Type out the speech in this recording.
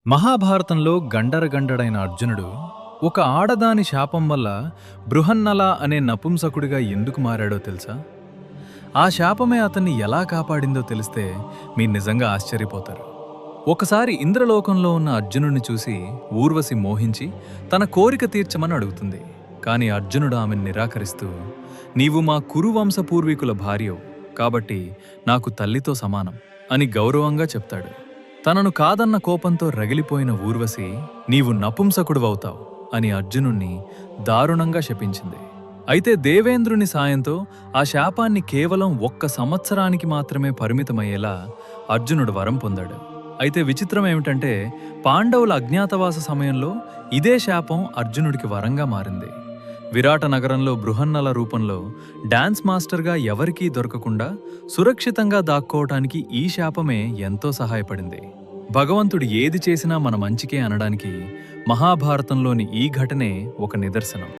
మహాభారతంలో గండరగండడైన అర్జునుడు ఒక ఆడదాని శాపం వల్ల బృహన్నల అనే నపుంసకుడిగా ఎందుకు మారాడో తెలుసా? ఆ శాపమే అతన్ని ఎలా కాపాడిందో తెలిస్తే మీరు నిజంగా ఆశ్చర్యపోతారు. ఒకసారి ఇంద్రలోకంలో ఉన్న అర్జునుడిని చూసి ఊర్వశి మోహించి తన కోరిక తీర్చమని అడుగుతుంది. కాని అర్జునుడు ఆమెను నిరాకరిస్తూ, నీవు మా కురువంశ పూర్వీకుల భార్యవు కాబట్టి నాకు తల్లితో సమానం అని గౌరవంగా చెప్తాడు. తనను కాదన్న కోపంతో రగిలిపోయిన ఊర్వశి, నీవు నపుంసకుడువవుతావు అని అర్జునుణ్ణి దారుణంగా శపించింది. అయితే దేవేంద్రుని సాయంతో ఆ శాపాన్ని కేవలం 1 సంవత్సరానికి మాత్రమే పరిమితమయ్యేలా అర్జునుడు వరం పొందాడు. అయితే విచిత్రం ఏమిటంటే, పాండవుల అజ్ఞాతవాస సమయంలో ఇదే శాపం అర్జునుడికి వరంగా మారింది. విరాట నగరంలో బృహన్నల రూపంలో డాన్స్ మాస్టర్గా ఎవరికీ దొరకకుండా సురక్షితంగా దాక్కోవటానికి ఈ శాపమే ఎంతో సహాయపడింది. భగవంతుడు ఏది చేసినా మన మంచికే అనడానికి మహాభారతంలోని ఈ ఘటనే ఒక నిదర్శనం.